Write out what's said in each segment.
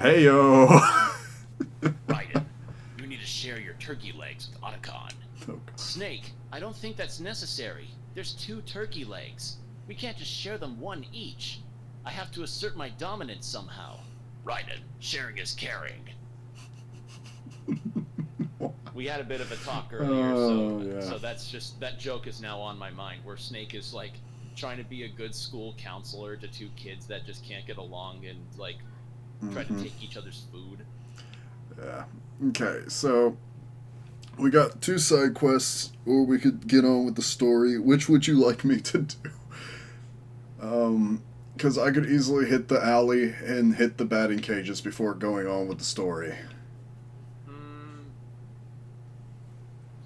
Heyo! Raiden, you need to share your turkey legs with Otacon. Oh, Snake, I don't think that's necessary. There's 2 turkey legs. We can't just share them one each. I have to assert my dominance somehow. Raiden, sharing is caring. We had a bit of a talk earlier, so that joke is now on my mind, where Snake is like trying to be a good school counselor to 2 kids that just can't get along and like try to take each other's food. Yeah. Okay, so we got 2 side quests, or we could get on with the story. Which would you like me to do? Because I could easily hit the alley and hit the batting cages before going on with the story.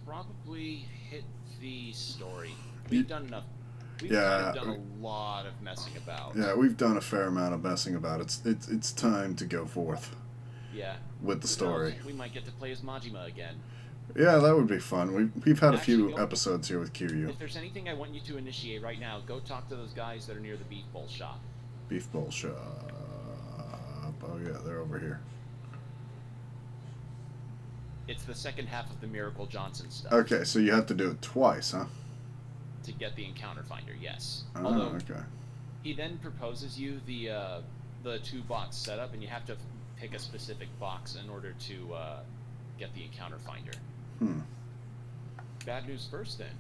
Probably hit the story. We've done enough. We've kind of done a lot of messing about. Yeah, we've done a fair amount of messing about. It's time to go forth. Yeah. With the story. We might get to play as Majima again. Yeah, that would be fun. We've had a few episodes here with Kiryu. If there's anything I want you to initiate right now, go talk to those guys that are near the beef bowl shop. Beef bowl shop. Oh yeah, they're over here. It's the second half of the Miracle Johnson stuff. Okay, so you have to do it twice, huh? To get the encounter finder, yes. Oh, Although, okay. he then proposes you the 2-box setup, and you have to pick a specific box in order to get the encounter finder. Bad news first, then.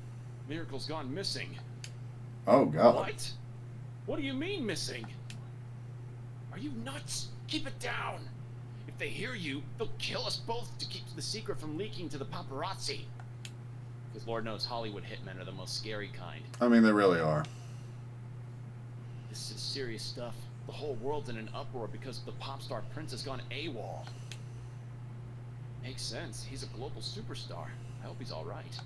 Miracle's gone missing. Oh, God. What? What do you mean, missing? Are you nuts? Keep it down! If they hear you, they'll kill us both to keep the secret from leaking to the paparazzi. Because Lord knows Hollywood hitmen are the most scary kind. I mean, they really are. This is serious stuff. The whole world's in an uproar because the pop star prince has gone AWOL. Makes sense. He's a global superstar. I hope he's alright.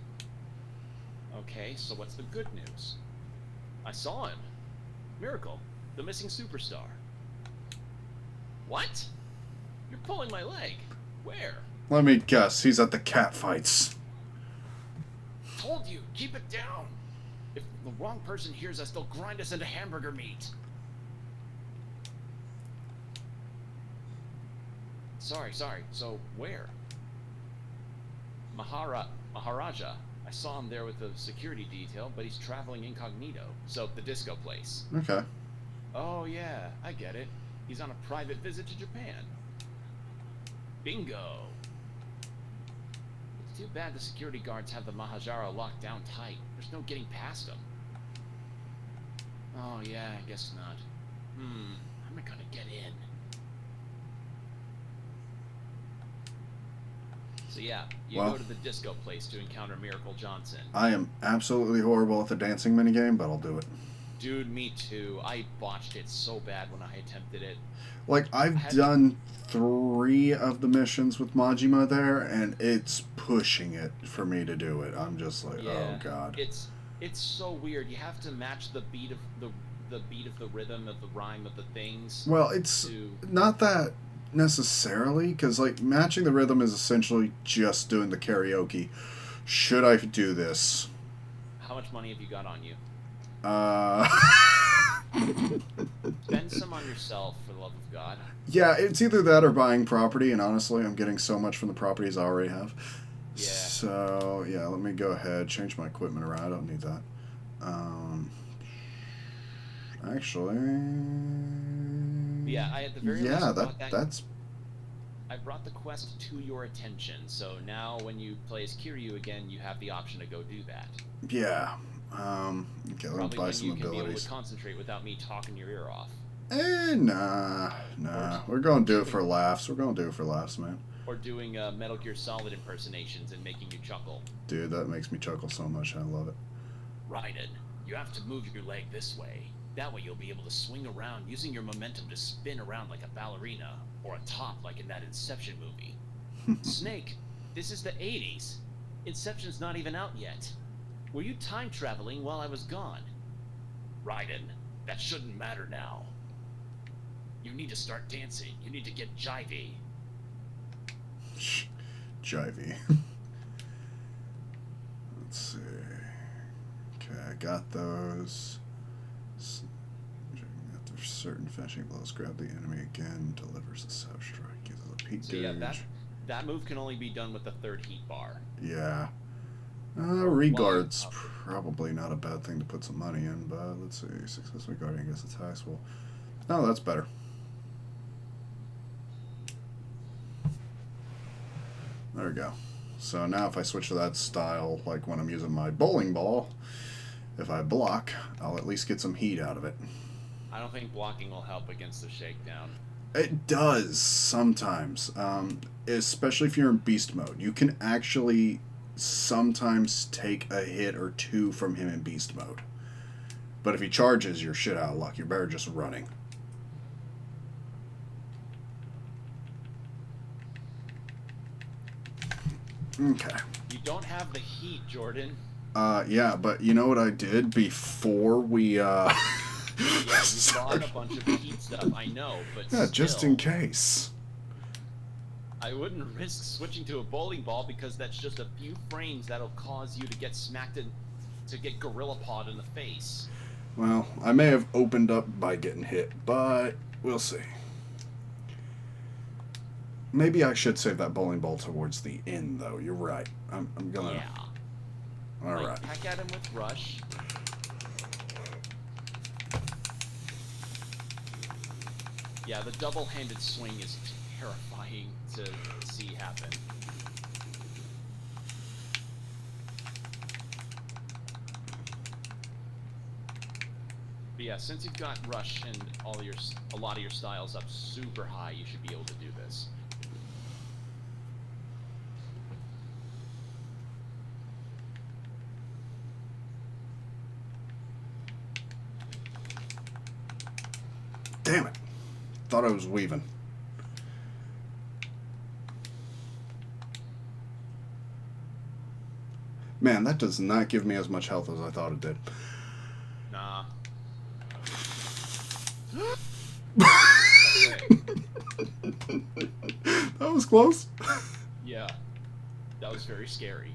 Okay, so what's the good news? I saw him. Miracle, the missing superstar. What? You're pulling my leg. Where? Let me guess. He's at the cat fights. Told you, keep it down. If the wrong person hears us, they'll grind us into hamburger meat. Sorry. So, where? Maharaja. I saw him there with the security detail, but he's traveling incognito. So, the disco place. Okay. Oh, yeah, I get it. He's on a private visit to Japan. Bingo. It's too bad the security guards have the Mahajara locked down tight. There's no getting past them. Oh, yeah, I guess not. How am I gonna get in? So yeah, you go to the disco place to encounter Miracle Johnson. I am absolutely horrible at the dancing minigame, but I'll do it. Dude, me too. I botched it so bad when I attempted it. Like, I've done 3 of the missions with Majima there, and it's pushing it for me to do it. I'm just like, oh god. It's so weird. You have to match the beat of the beat of the rhythm of the rhyme of the things. Well, it's not that necessarily, because like matching the rhythm is essentially just doing the karaoke. Should I do this? How much money have you got on you? Spend some on yourself, for the love of God. Yeah, it's either that or buying property, and honestly, I'm getting so much from the properties I already have. Yeah. So, yeah, let me go ahead, change my equipment around. I don't need that. Actually... Yeah, I at the very least that's... I brought the quest to your attention, so now when you play as Kiryu again, you have the option to go do that. Yeah. Okay, let me buy some abilities. You can be able to concentrate without me talking your ear off. Nah. We're gonna do it for laughs. Man. Or doing Metal Gear Solid impersonations and making you chuckle. Dude, that makes me chuckle so much. I love it. Raiden, you have to move your leg this way. That way you'll be able to swing around using your momentum to spin around like a ballerina, or a top like in that Inception movie. Snake, this is the 80s. Inception's not even out yet. Were you time traveling while I was gone? Raiden, that shouldn't matter now. You need to start dancing. You need to get jivey. Jivey. Let's see. Okay, I got those. After certain finishing blows, grab the enemy again, delivers a sub strike. Heat So yeah, gauge. that move can only be done with the third heat bar. Yeah. Or Regard's up. probably not a bad thing to put some money in, but let's see. Successful guarding against attacks will. Oh, that's better. There we go. So now if I switch to that style, like when I'm using my bowling ball, if I block, I'll at least get some heat out of it. I don't think blocking will help against the shakedown. It does sometimes, especially if you're in beast mode. You can actually sometimes take a hit or two from him in beast mode. But if he charges, you're shit out of luck. You're better just running. Okay. You don't have the heat, Jordan. Yeah, but you know what I did before we, Yeah, you bought a bunch of heat stuff, I know, but Yeah, still, just in case. I wouldn't risk switching to a bowling ball because that's just a few frames that'll cause you to get smacked in, to get gorilla pawed in the face. Well, I may have opened up by getting hit, but we'll see. Maybe I should save that bowling ball towards the end, though. You're right. I'm gonna. Yeah. All Like, right. Peck at him with rush. Yeah, the double-handed swing is terrifying to see happen. But yeah, since you've got rush and a lot of your styles up super high, you should be able to do this. Damn it. Thought I was weaving. Man, that does not give me as much health as I thought it did. Nah. That was close. Yeah. That was very scary.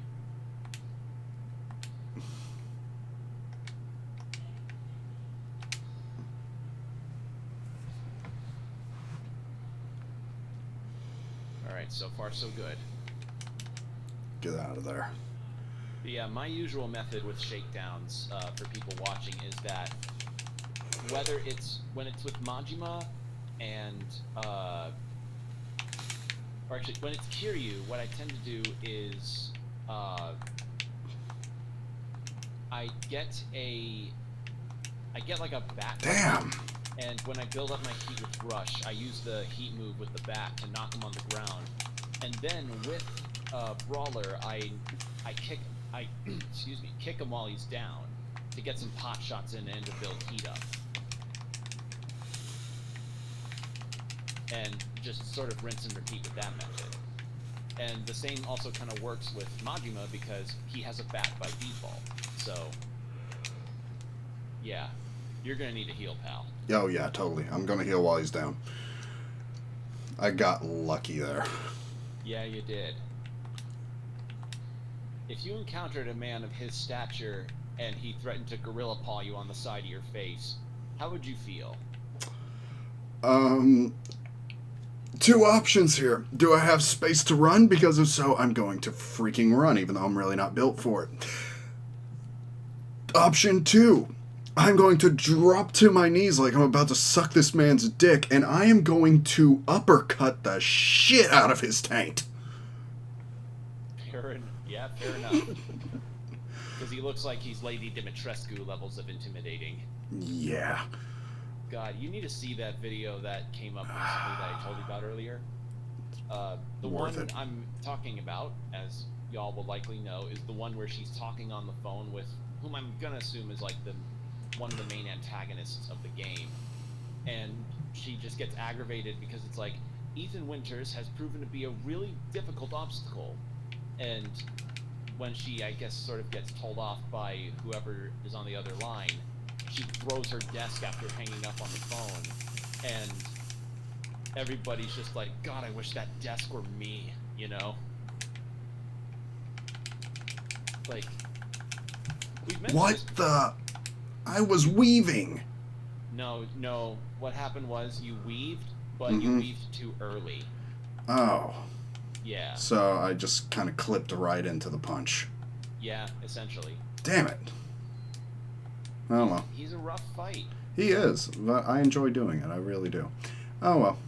Alright, so far so good. Get out of there. But yeah, my usual method with shakedowns for people watching is that whether it's when it's with Majima and or actually when it's Kiryu, what I tend to do is I get like a bat. Damn. And when I build up my heat with rush, I use the heat move with the bat to knock him on the ground. And then with brawler, I kick him while he's down to get some pot shots in and to build heat up. And just sort of rinse and repeat with that method. And the same also kind of works with Majima because he has a bat by default. So, yeah, you're gonna need a heal, pal. Oh, yeah, totally. I'm going to heal while he's down. I got lucky there. Yeah, you did. If you encountered a man of his stature and he threatened to gorilla paw you on the side of your face, how would you feel? Two options here. Do I have space to run? Because if so, I'm going to freaking run, even though I'm really not built for it. Option 2. I'm going to drop to my knees like I'm about to suck this man's dick, and I am going to uppercut the shit out of his taint. Fair enough. Because he looks like he's Lady Dimitrescu levels of intimidating. Yeah. God, you need to see that video that came up recently that I told you about earlier. The Worth one it. I'm talking about, as y'all will likely know, is the one where she's talking on the phone with whom I'm gonna assume is like one of the main antagonists of the game. And she just gets aggravated because it's like, Ethan Winters has proven to be a really difficult obstacle. And when she, I guess, sort of gets told off by whoever is on the other line, she throws her desk after hanging up on the phone. And everybody's just like, God, I wish that desk were me, you know? Like, we've mentioned What this. the? I was weaving. No. What happened was you weaved, but you weaved too early. Oh. Yeah. So I just kind of clipped right into the punch. Yeah, essentially. Damn it. Oh well. He's a rough fight. He is, but I enjoy doing it. I really do. Oh well.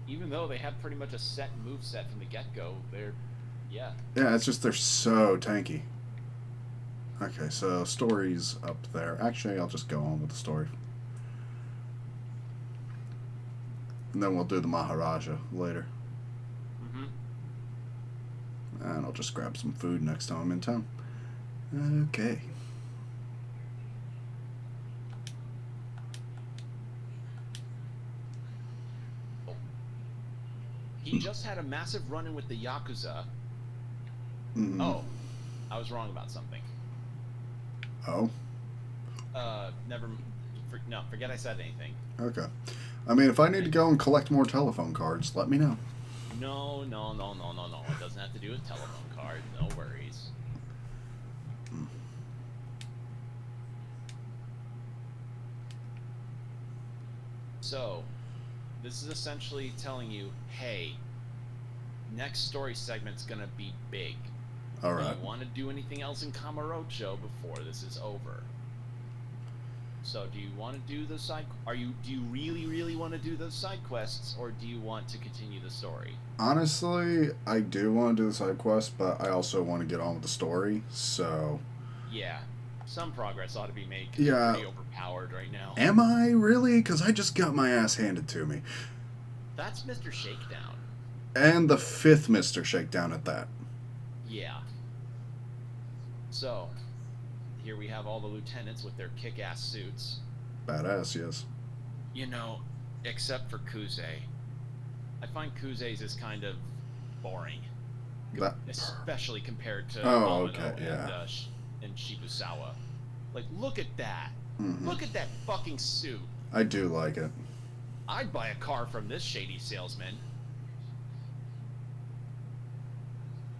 Even though they have pretty much a set move set from the get-go, yeah. Yeah, it's just they're so tanky. Okay, so story's up there. Actually, I'll just go on with the story. And then we'll do the Maharaja later. Mm-hmm. And I'll just grab some food next time I'm in town. Okay. He just had a massive run-in with the Yakuza. Mm-hmm. Oh, I was wrong about something. Oh? Forget I said anything. Okay. I mean, if I need to go and collect more telephone cards, let me know. No. It doesn't have to do with telephone cards. No worries. So, this is essentially telling you, hey, next story segment's gonna be big. All right. Do you want to do anything else in Kamurocho before this is over? So, do you want to do the side? Do you really want to do those side quests, or do you want to continue the story? Honestly, I do want to do the side quest, but I also want to get on with the story. So. Yeah, some progress ought to be made. 'Cause Yeah. you're pretty overpowered right now. Am I really? Because I just got my ass handed to me. That's Mr. Shakedown. And the 5th Mr. Shakedown at that. Yeah. So, here we have all the lieutenants with their kick-ass suits. Badass, yes. You know, except for Kuze. I find Kuze's is kind of boring. Especially compared to Oh, Amano okay, yeah. and Shibusawa. Like, look at that. Mm-hmm. Look at that fucking suit. I do like it. I'd buy a car from this shady salesman.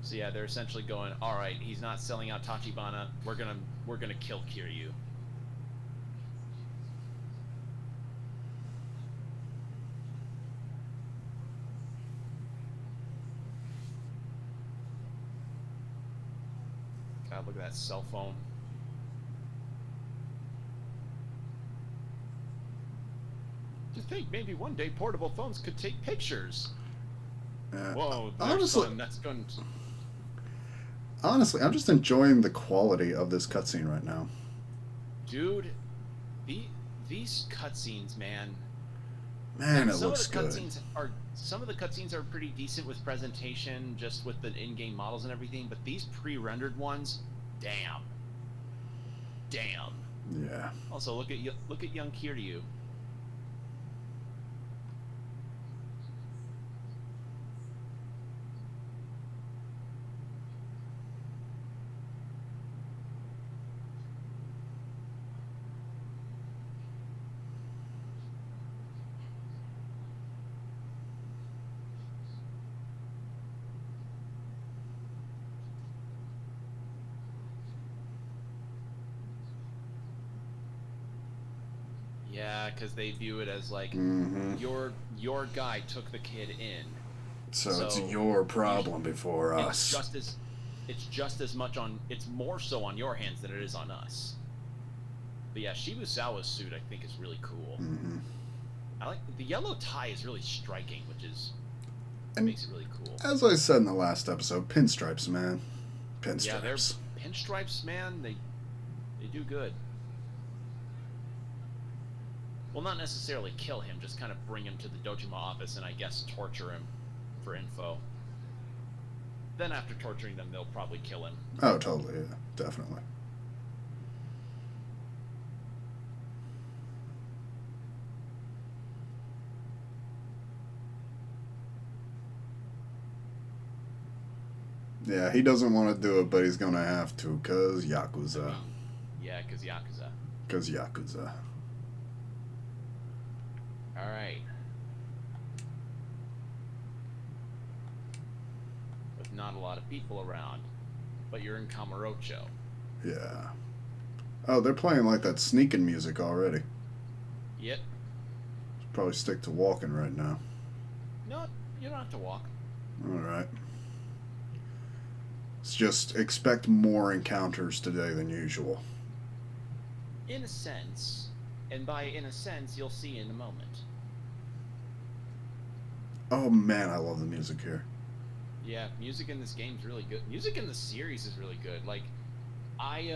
So yeah, they're essentially going, all right, he's not selling out Tachibana. We're gonna kill Kiryu. God, look at that cell phone. To think maybe one day portable phones could take pictures. Whoa, honestly, son, that's going. Honestly, I'm just enjoying the quality of this cutscene right now. Dude, these cutscenes, man. Man, it looks good. Some of the cutscenes are pretty decent with presentation, just with the in-game models and everything. But these pre-rendered ones, damn. Yeah. Also, look at young Kiryu. Yeah, because they view it as like your guy took the kid in. So it's your problem before us. It's just as much on. It's more so on your hands than it is on us. But yeah, Shibusawa's suit I think is really cool. Mm-hmm. I like the yellow tie is really striking, which makes it really cool. As I said in the last episode, pinstripes, man. Pinstripes. Yeah, they're pinstripes, man. They do good. Well, not necessarily kill him, just kind of bring him to the Dojima office and I guess torture him for info. Then after torturing them, they'll probably kill him. Oh, totally, yeah, definitely. Yeah, he doesn't want to do it, but he's going to have to, because Yakuza. Yeah, because Yakuza. Because Yakuza. Alright. With not a lot of people around. But you're in Kamurocho. Yeah. Oh, they're playing like that sneaking music already. Yep. Probably stick to walking right now. No, you don't have to walk. Alright. It's just expect more encounters today than usual. In a sense, and by in a sense, you'll see in a moment. Oh man, I love the music here. Yeah, music in this game's really good. Music in the series is really good. Like, I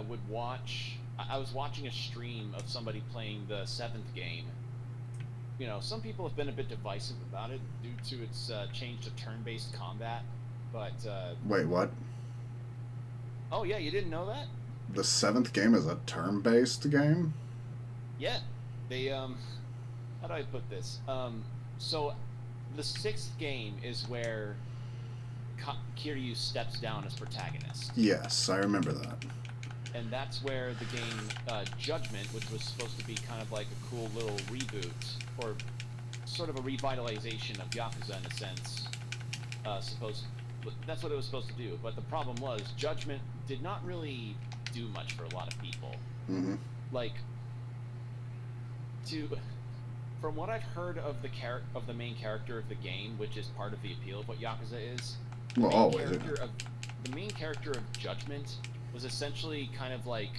would watch. I was watching a stream of somebody playing the 7th game. You know, some people have been a bit divisive about it due to its change to turn-based combat. But Wait, what? oh yeah, you didn't know that? The 7th game is a turn-based game? Yeah, they how do I put this? So the 6th game is where Kiryu steps down as protagonist. Yes, I remember that. And that's where the game Judgment, which was supposed to be kind of like a cool little reboot, or sort of a revitalization of Yakuza in a sense, that's what it was supposed to do. But the problem was, Judgment did not really do much for a lot of people. Mm-hmm. Like, from what I've heard of the main character of the game, which is part of the appeal of what Yakuza is, Well, always. the main character of Judgment was essentially kind of like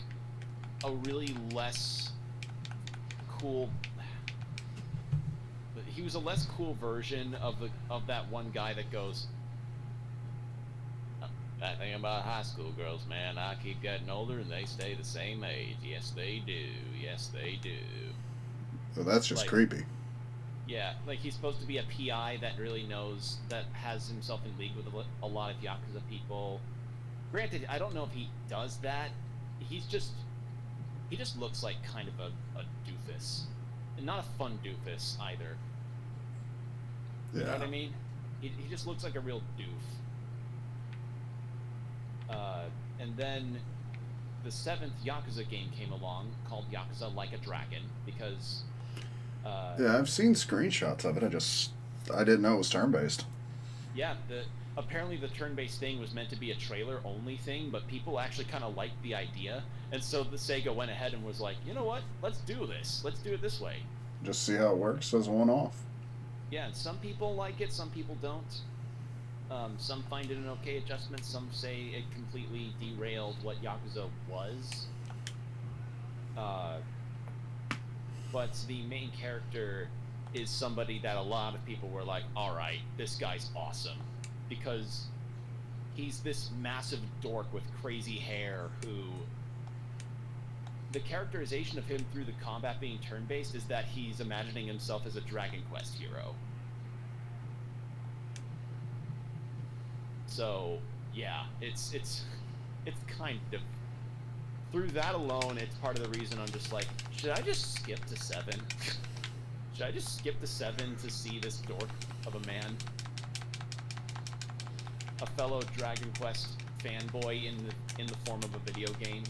a really less cool. He was a less cool version of that one guy that goes, "That thing about high school girls, man. I keep getting older and they stay the same age. Yes, they do. Yes, they do." So that's just like, creepy. Yeah, like he's supposed to be a PI that really knows, that has himself in league with a lot of Yakuza people. Granted, I don't know if he does that. He just looks like kind of a doofus. And not a fun doofus either. Yeah. You know what I mean? He just looks like a real doof. And then the 7th Yakuza game came along called Yakuza Like a Dragon because... yeah, I've seen screenshots of it. I didn't know it was turn-based. Yeah, apparently the turn-based thing was meant to be a trailer-only thing, but people actually kind of liked the idea, and so the Sega went ahead and was like, you know what? Let's do this. Let's do it this way. Just see how it works as a one-off. Yeah, and some people like it, some people don't. Some find it an okay adjustment. Some say it completely derailed what Yakuza was. But the main character is somebody that a lot of people were like, alright, this guy's awesome. Because he's this massive dork with crazy hair who... The characterization of him through the combat being turn-based is that he's imagining himself as a Dragon Quest hero. So, yeah, it's kind of... Through that alone, it's part of the reason I'm just like, should I just skip to 7? Should I just skip to 7 to see this dork of a man? A fellow Dragon Quest fanboy in the form of a video game.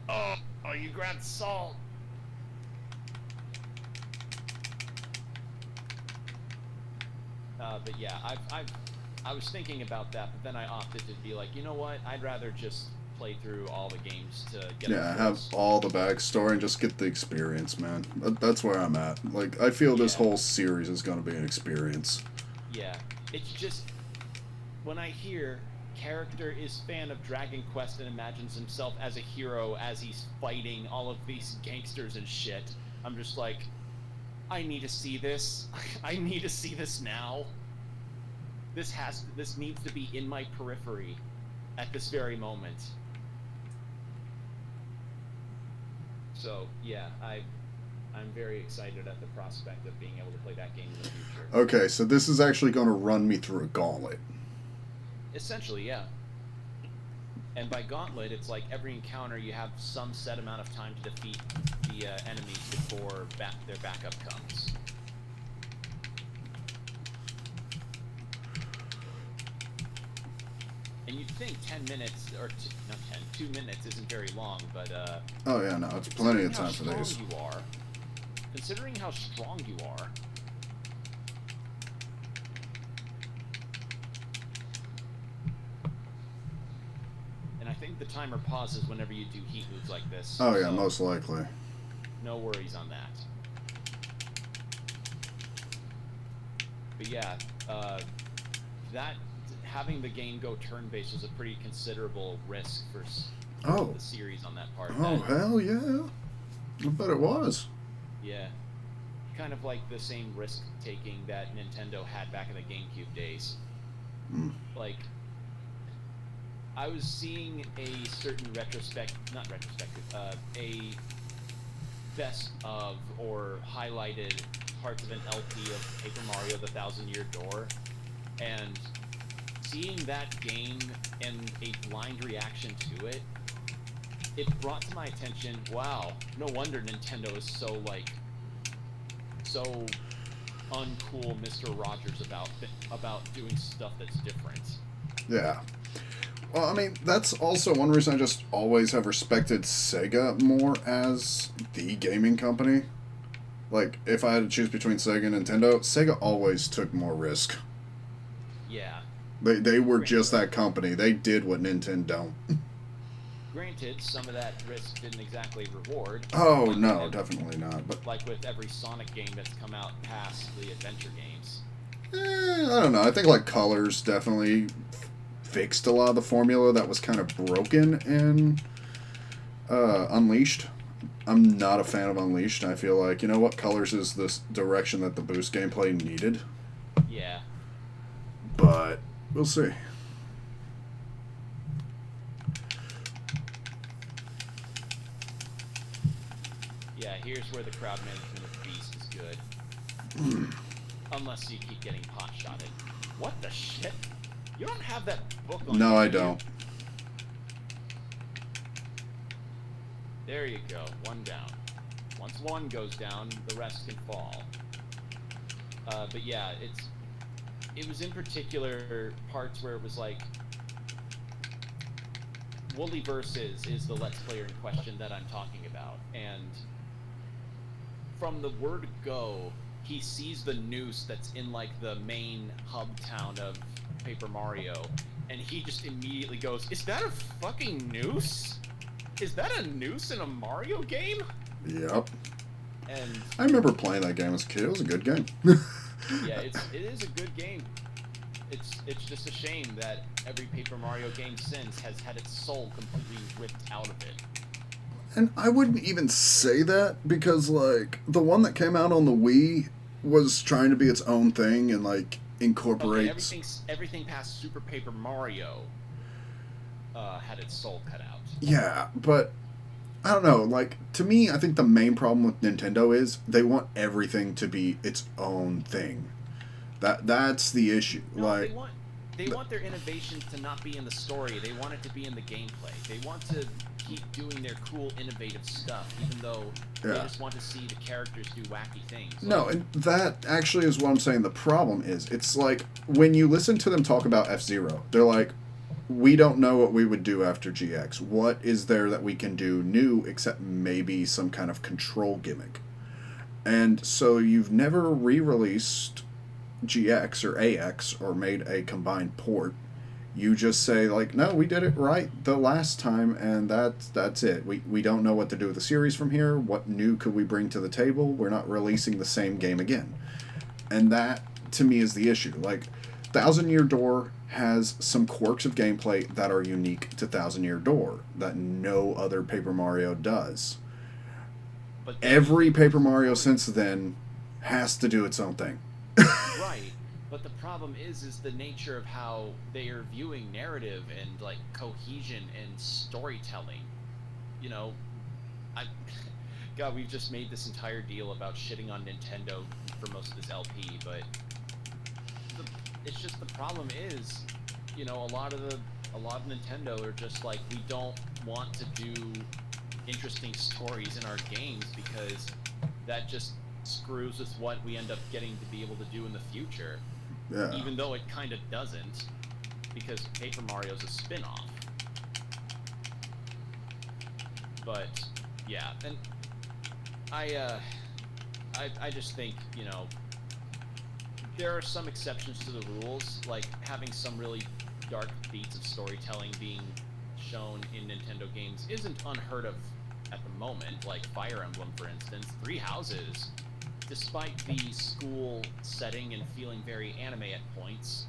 Oh, you grabbed salt! But yeah, I was thinking about that, but then I opted to be like, you know what? I'd rather just play through all the games to get. Yeah, have all the backstory and just get the experience, man. That's where I'm at. Like, I feel this whole series is going to be an experience. Yeah, it's just when I hear character is fan of Dragon Quest and imagines himself as a hero as he's fighting all of these gangsters and shit, I'm just like, I need to see this. I need to see this now. This needs to be in my periphery at this very moment. So yeah, I'm very excited at the prospect of being able to play that game in the future. Okay, so this is actually going to run me through a gauntlet. Essentially, yeah. And by gauntlet, it's like every encounter you have some set amount of time to defeat the enemies before their backup comes. And you'd think 10 minutes, or not 10, 2 minutes isn't very long, but oh yeah, no, it's plenty of time for these. Considering how strong you are, and I think the timer pauses whenever you do heat moves like this. Oh, yeah, so most likely. no worries on that. But yeah, that having the game go turn-based was a pretty considerable risk for the series on that part. Oh, hell yeah. I bet it was. Yeah. Kind of like the same risk-taking that Nintendo had back in the GameCube days. Like, I was seeing a certain a best of or highlighted parts of an LP of Paper Mario: The Thousand-Year Door, and seeing that game and a blind reaction to it, it brought to my attention, wow, no wonder Nintendo is so uncool Mr. Rogers about doing stuff that's different. Yeah. Well, I mean, that's also one reason I just always have respected Sega more as the gaming company. Like, if I had to choose between Sega and Nintendo, Sega always took more risk. Yeah. They were just that company. They did what Nintendo don't. Granted, some of that risk didn't exactly reward. Oh, no, definitely not. But like with every Sonic game that's come out past the adventure games. I don't know. I think, like, Colors definitely fixed a lot of the formula that was kind of broken in Unleashed. I'm not a fan of Unleashed. I feel like, you know what, Colors is this direction that the boost gameplay needed. Yeah. But we'll see. Yeah, here's where the crowd management of Beast is good. Unless you keep getting pot-shotted. What the shit? You don't have that book on you. No, I don't. There you go. One down. Once one goes down, the rest can fall. But yeah, it was in particular parts where it was like, Wooly Versus is the Let's Player in question that I'm talking about, and from the word go, he sees the noose that's in like the main hub town of Paper Mario, and he just immediately goes, "Is that a fucking noose? Is that a noose in a Mario game?" Yep. And I remember playing that game as a kid. It was a good game. yeah, it is a good game. It's just a shame that every Paper Mario game since has had its soul completely ripped out of it. And I wouldn't even say that, because, like, the one that came out on the Wii was trying to be its own thing and, like, incorporates... Okay, everything past Super Paper Mario had its soul cut out. Yeah, but I don't know. Like, to me, I think the main problem with Nintendo is they want everything to be its own thing. That's the issue. No, like, they want their innovation to not be in the story. They want it to be in the gameplay. They want to keep doing their cool, innovative stuff, even though they just want to see the characters do wacky things. No, and that actually is what I'm saying the problem is. It's like, when you listen to them talk about F-Zero, they're like, we don't know what we would do after GX. What is there that we can do new except maybe some kind of control gimmick? And so you've never re-released GX or AX or made a combined port. You just say, like, no, we did it right the last time, and that's it. We don't know what to do with the series from here. What new could we bring to the table? We're not releasing the same game again. And that, to me, is the issue. Like, Thousand Year Door has some quirks of gameplay that are unique to Thousand Year Door that no other Paper Mario does. But every Paper Mario since then has to do its own thing. Right, but the problem is the nature of how they are viewing narrative and like cohesion and storytelling. You know, God, we've just made this entire deal about shitting on Nintendo for most of this LP, but it's just the problem is, you know, a lot of Nintendo are just like, we don't want to do interesting stories in our games because that just screws with what we end up getting to be able to do in the future. Yeah. Even though it kind of doesn't, because Paper Mario's a spin-off. But yeah, and I just think, you know, there are some exceptions to the rules, like having some really dark beats of storytelling being shown in Nintendo games isn't unheard of at the moment, like Fire Emblem, for instance. Three Houses, despite the school setting and feeling very anime at points,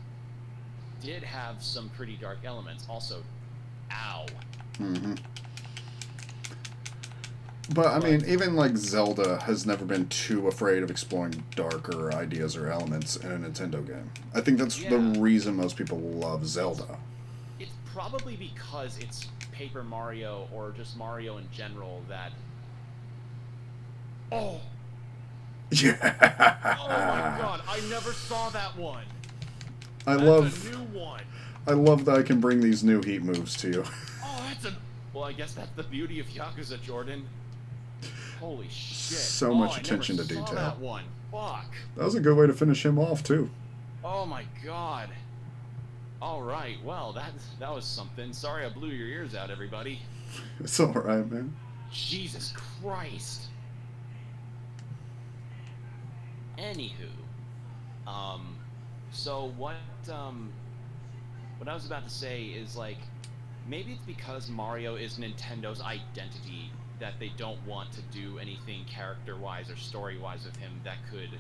did have some pretty dark elements. Also, ow. Mm-hmm. But, I mean, even, like, Zelda has never been too afraid of exploring darker ideas or elements in a Nintendo game. I think that's the reason most people love Zelda. It's probably because it's Paper Mario, or just Mario in general, that... Oh! Yeah! Oh my god, I never saw that one! That's a new one! I love that I can bring these new heat moves to you. Oh, that's a... Well, I guess that's the beauty of Yakuza, Jordan. Holy shit. So much attention to detail. That one. Fuck. That was a good way to finish him off, too. Oh my god. Alright, well, that was something. Sorry I blew your ears out, everybody. It's alright, man. Jesus Christ. Anywho. So what I was about to say is, like, maybe it's because Mario is Nintendo's identity that they don't want to do anything character-wise or story-wise with him that could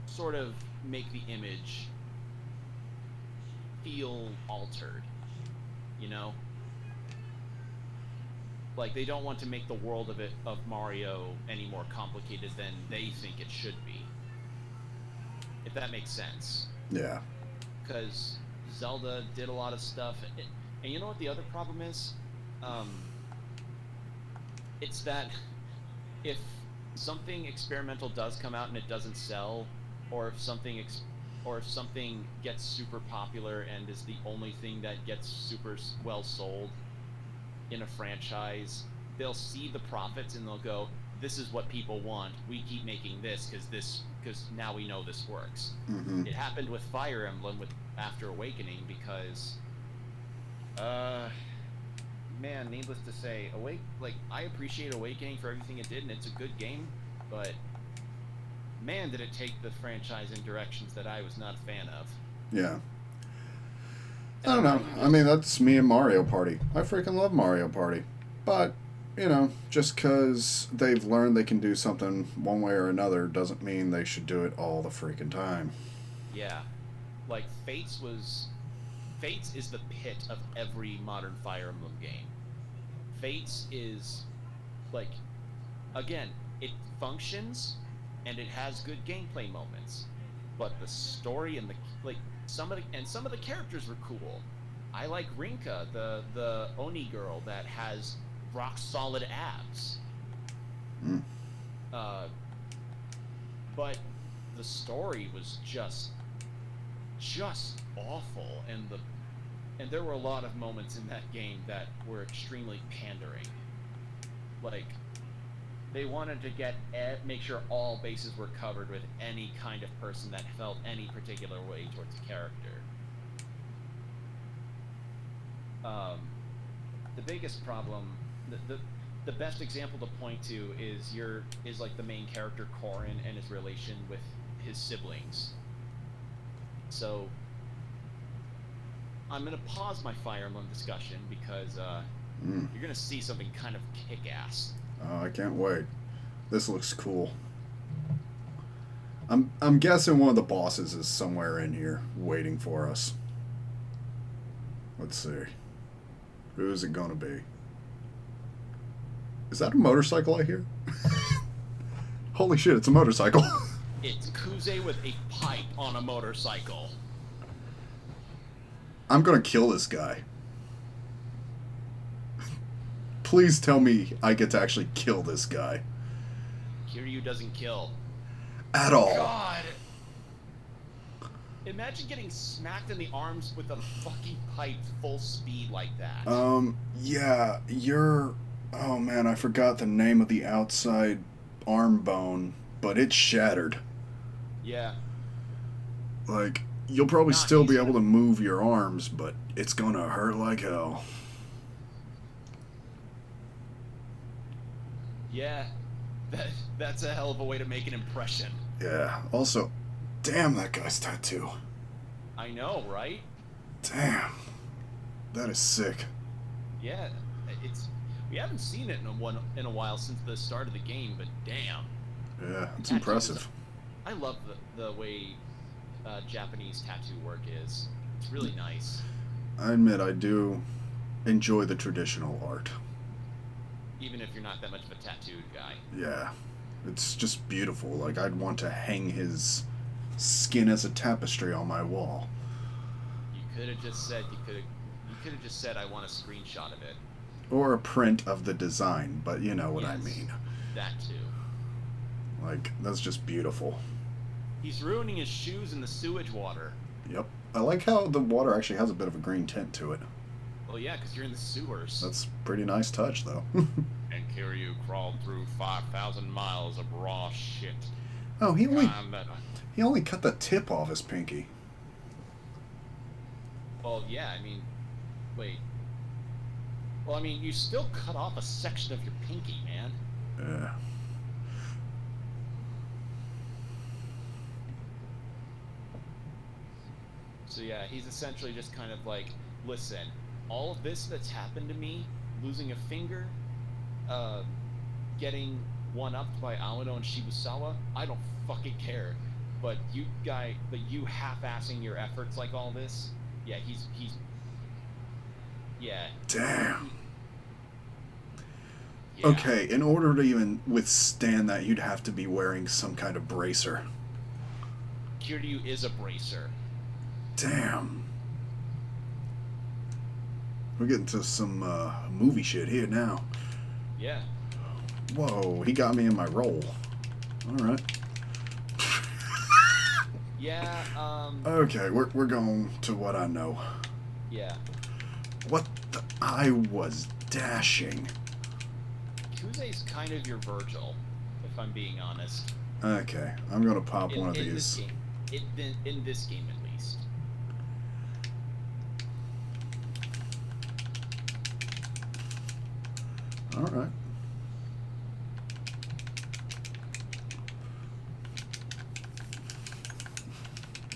sort of make the image feel altered, you know? Like, they don't want to make the world of Mario any more complicated than they think it should be. If that makes sense. Yeah. Because Zelda did a lot of stuff, and you know what the other problem is? It's that if something experimental does come out and it doesn't sell, or if something gets super popular and is the only thing that gets super well sold in a franchise, they'll see the profits and they'll go, "This is what people want. We keep making this because now we know this works." Mm-hmm. It happened with Fire Emblem after Awakening because, man, needless to say, I appreciate Awakening for everything it did, and it's a good game, but man, did it take the franchise in directions that I was not a fan of. Yeah. I don't know. I mean, that's me and Mario Party. I freaking love Mario Party. But, you know, just because they've learned they can do something one way or another doesn't mean they should do it all the freaking time. Yeah. Like, Fates is the pit of every modern Fire Emblem game. Fates is, like, again, it functions and it has good gameplay moments, but the story and some of the characters were cool. I like Rinka, the Oni girl that has rock solid abs. Mm. But the story was just awful, and there were a lot of moments in that game that were extremely pandering. Like, they wanted to make sure all bases were covered with any kind of person that felt any particular way towards a character. The biggest problem, the best example to point to is like the main character Corrin and his relation with his siblings. So I'm gonna pause my Fire Emblem discussion because you're gonna see something kind of kick-ass. Oh, I can't wait. This looks cool. I'm guessing one of the bosses is somewhere in here waiting for us. Let's see. Who is it gonna be? Is that a motorcycle I hear? Holy shit, it's a motorcycle. It's Kuze with a pipe on a motorcycle. I'm gonna kill this guy. Please tell me I get to actually kill this guy. Kiryu doesn't kill. At all. God! Imagine getting smacked in the arms with a fucking pipe full speed like that. Yeah, oh man, I forgot the name of the outside arm bone, but it's shattered. Yeah. Like, you'll probably still be able to move your arms, but it's gonna hurt like hell. Yeah, that's a hell of a way to make an impression. Yeah, also, damn that guy's tattoo. I know, right? Damn. That is sick. Yeah, it's we haven't seen it in a while since the start of the game, but damn, Yeah, the it's tattoos. impressive. I love the way Japanese tattoo work is. It's really nice, I admit I do enjoy the traditional art. even if you're not that much of a tattooed guy. Yeah, it's just beautiful. Like, I'd want to hang his skin as a tapestry on my wall. You could have just said you could have just said I want a screenshot of it. Or a print of the design, but you know what I Yes, mean. that too. Like, that's just beautiful. He's ruining his shoes in the sewage water. Yep. I like how the water actually has a bit of a green tint to it. Well, yeah, because you're in the sewers. That's a pretty nice touch, though. And Kiryu crawled through 5,000 miles of raw shit. Oh, he Combat. only cut the tip off his pinky. Well, yeah, I mean, wait. Well, I mean, you still cut off a section of your pinky, man. Yeah. So yeah, he's essentially just kind of like, listen, all of this that's happened to me, losing a finger, getting one-upped by Amado and Shibusawa, I don't fucking care. But you half-assing your efforts like all this, yeah, yeah. Damn. Yeah. Okay, in order to even withstand that, you'd have to be wearing some kind of bracer. Kiryu is a bracer. Damn. We're getting to some movie shit here now. Yeah. Whoa, he got me in my role. Alright. Yeah, Okay, we're going to what I know. yeah. What the... I was dashing. Yakuza's kind of your Virgil, if I'm being honest. Okay, I'm gonna pop one of In these. this game. In this game, at least. Alright.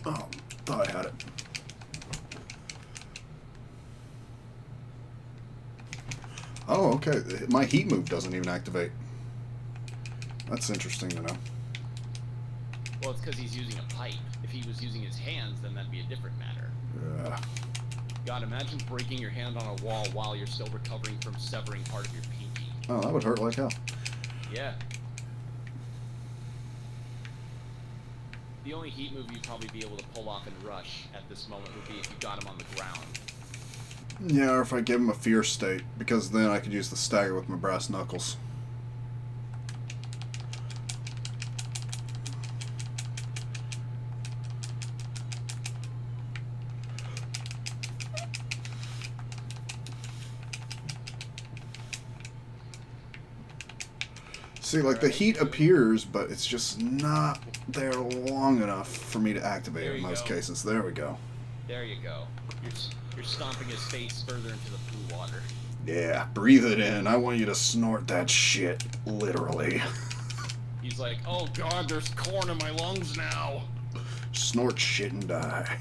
Oh, thought I had it. Oh, okay. My heat move doesn't even activate. That's interesting to know. Well, it's because he's using a pipe. If he was using his hands, then that'd be a different matter. Yeah. God, imagine breaking your hand on a wall while you're still recovering from severing part of your pinky. Oh, that would hurt like hell. Yeah. The only heat move you'd probably be able to pull off in Rush at this moment would be if you got him on the ground. Yeah, or if I gave him a fear state, because then I could use the stagger with my brass knuckles. See, like, the heat appears, but it's just not there long enough for me to activate it in most cases. There we go. There you go. You're stomping his face further into the blue water. Yeah, breathe it in. I want you to snort that shit, literally. He's like, oh god, there's corn in my lungs now. Snort shit and die.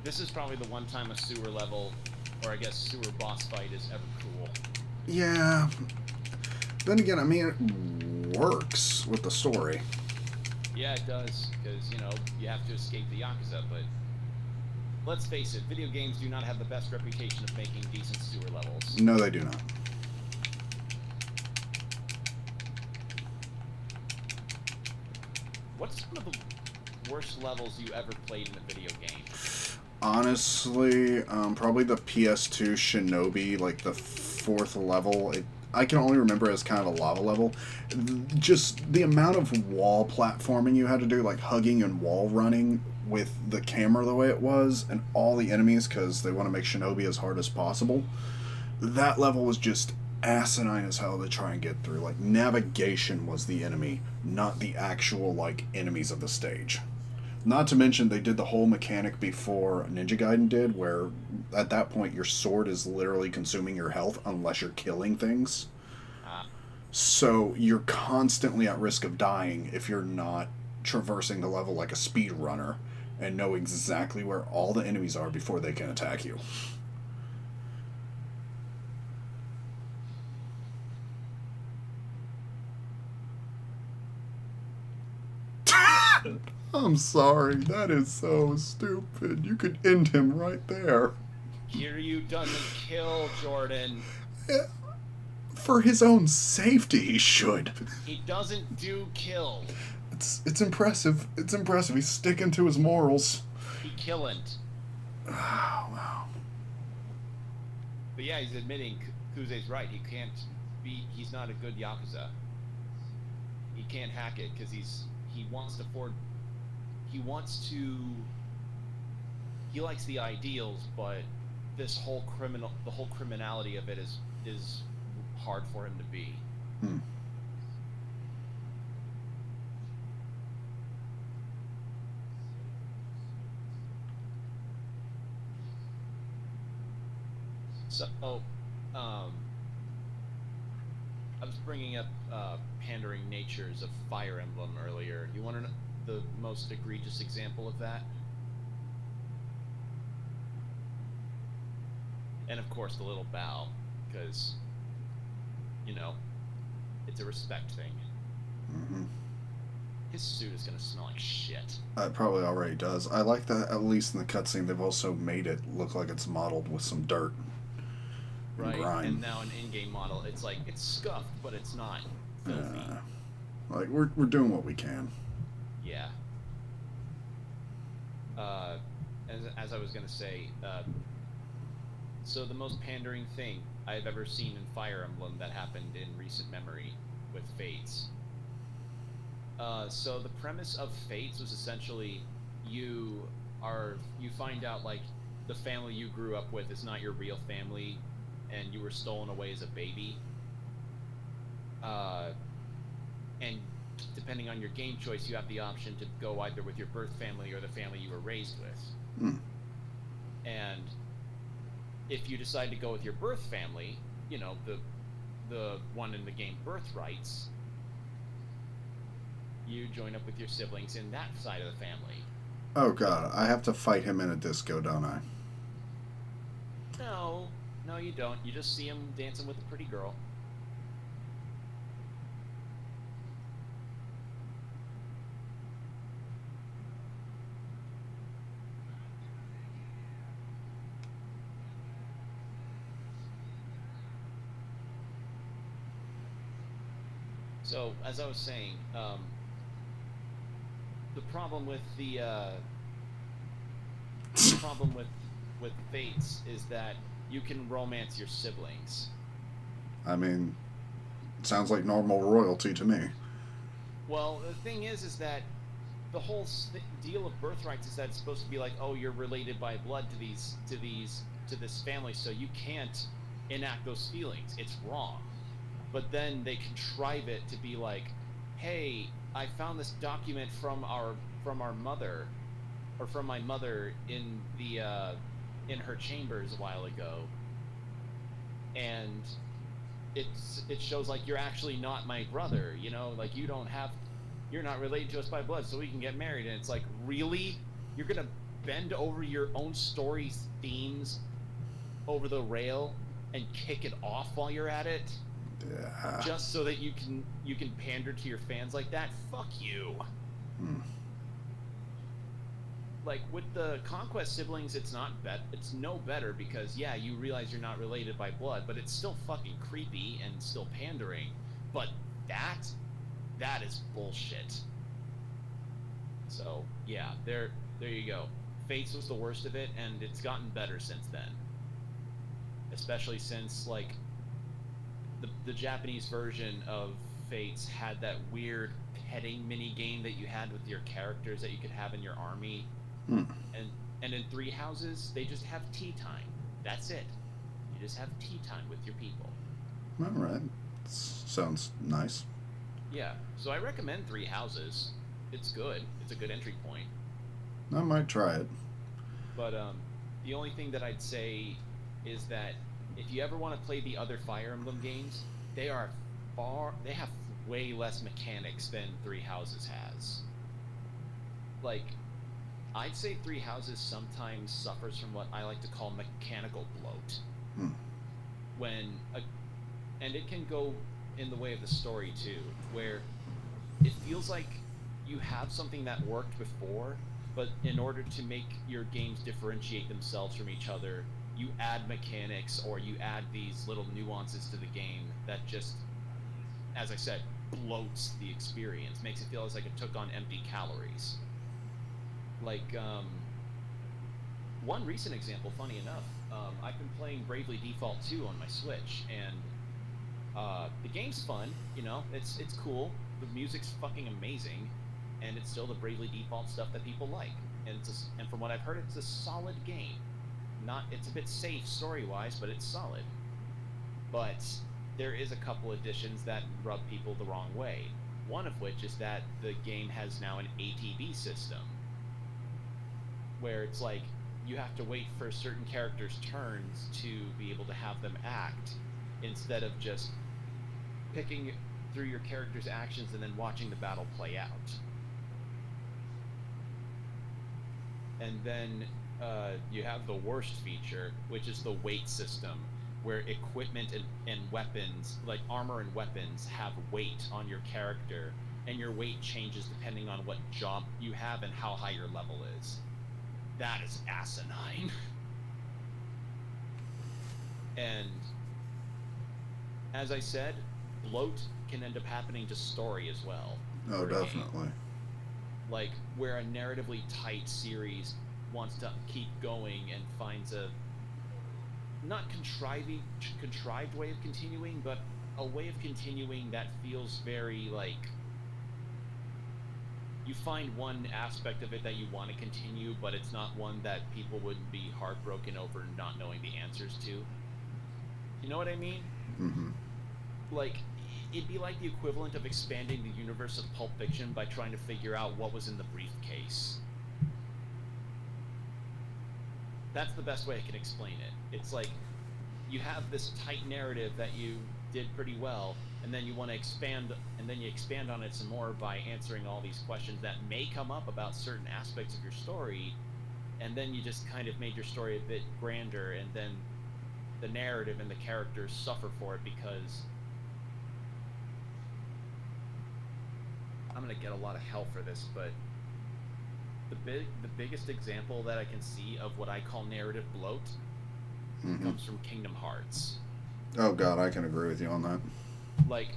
This is probably the one time a sewer level, or I guess sewer boss fight is ever cool. Yeah. Then again, I mean, it works with the story. Yeah, it does, because, you know, you have to escape the Yakuza, but let's face it, video games do not have the best reputation of making decent sewer levels. No, they do not. What's one of the worst levels you ever played in a video game? Honestly, probably the PS2 Shinobi, like the 4th level. I can only remember it as kind of a lava level. Just the amount of wall platforming you had to do, like hugging and wall running with the camera the way it was, and all the enemies, because they want to make Shinobi as hard as possible. That level was just asinine as hell to try and get through. Like, navigation was the enemy, not the actual, like, enemies of the stage. Not to mention they did the whole mechanic before Ninja Gaiden did, where at that point your sword is literally consuming your health unless you're killing things. Ah, So you're constantly at risk of dying if you're not traversing the level like a speed runner and know exactly where all the enemies are before they can attack you. I'm sorry, that is so stupid. You could end him right there. Kiryu doesn't kill Jordan. For his own safety, he should. He doesn't do kill. It's impressive. It's impressive. He's sticking to his morals. He killn't. Oh, wow. But yeah, he's admitting Kuze's right. He can't be. He's not a good Yakuza. He can't hack it because he wants to afford. He wants to. He likes the ideals, but the whole criminality of it is hard for him to be. Hmm. So, I was bringing up pandering natures of Fire Emblem earlier. You want to know the most egregious example of that? And of course, the little bow, because, you know, it's a respect thing. Mm-hmm. His suit is gonna smell like shit. It probably already does. I like that, at least in the cutscene, they've also made it look like it's modeled with some dirt. Right, grime. and now an in-game model, it's like, it's scuffed, but it's not filthy. Like, we're doing what we can. Yeah. As I was gonna say, so the most pandering thing I've ever seen in Fire Emblem that happened in recent memory with Fates. So the premise of Fates was essentially you find out like the family you grew up with is not your real family, and you were stolen away as a baby. And depending on your game choice, you have the option to go either with your birth family or the family you were raised with. Hmm. And if you decide to go with your birth family, you know, the one in the game Birthrights, you join up with your siblings in that side of the family. Oh god, I have to fight him in a disco, don't I? No, you don't. You just see him dancing with a pretty girl. So, as I was saying, the problem with the problem with Fates is that you can romance your siblings. I mean, it sounds like normal royalty to me. Well, the thing is that the whole deal of Birthrights is that it's supposed to be like, oh, you're related by blood to this family, so you can't enact those feelings. It's wrong. But then they contrive it to be like, hey, I found this document from our mother, or from my mother in her chambers a while ago, and it shows like you're actually not my brother, you know, like you're not related to us by blood, so we can get married. And it's like, really? You're gonna bend over your own story's themes over the rail and kick it off while you're at it? Yeah. Just so that you can pander to your fans like that? Fuck you. Hmm. Like with the Conquest siblings, it's no better because yeah, you realize you're not related by blood, but it's still fucking creepy and still pandering. But that is bullshit. So yeah, there you go. Fates was the worst of it, and it's gotten better since then. Especially since like the Japanese version of Fates had that weird petting mini game that you had with your characters that you could have in your army. Hmm. And in Three Houses, they just have tea time. That's it. You just have tea time with your people. All right. Sounds nice. Yeah. So I recommend Three Houses. It's good. It's a good entry point. I might try it. But the only thing that I'd say is that if you ever want to play the other Fire Emblem games, they are they have way less mechanics than Three Houses has. Like, I'd say Three Houses sometimes suffers from what I like to call mechanical bloat. Hmm. When and it can go in the way of the story too, where it feels like you have something that worked before, but in order to make your games differentiate themselves from each other, you add mechanics or you add these little nuances to the game that just, as I said, bloats the experience, makes it feel as like it took on empty calories. Like, one recent example, funny enough, I've been playing Bravely Default 2 on my Switch, and the game's fun, you know, it's cool, the music's fucking amazing, and it's still the Bravely Default stuff that people like. And from what I've heard, it's a solid game. It's a bit safe story-wise, but it's solid. But there is a couple additions that rub people the wrong way. One of which is that the game has now an ATB system, where it's like you have to wait for certain characters' turns to be able to have them act, instead of just picking through your character's actions and then watching the battle play out. And then you have the worst feature, which is the weight system, where equipment and weapons, like armor and weapons, have weight on your character, and your weight changes depending on what job you have and how high your level is. That is asinine. And as I said, bloat can end up happening to story as well. Oh, definitely. Like, where a narratively tight series wants to keep going and finds a not contrived way of continuing, but a way of continuing that feels very like you find one aspect of it that you want to continue, but it's not one that people wouldn't be heartbroken over not knowing the answers to. You know what I mean? Mm-hmm. Like, it'd be like the equivalent of expanding the universe of Pulp Fiction by trying to figure out what was in the briefcase. That's the best way I can explain it. It's like you have this tight narrative that you did pretty well, and then you want to expand, and then you expand on it some more by answering all these questions that may come up about certain aspects of your story, and then you just kind of made your story a bit grander, and then the narrative and the characters suffer for it because I'm gonna get a lot of hell for this, but the biggest example that I can see of what I call narrative bloat comes from Kingdom Hearts. Oh god, I can agree with you on that. Like,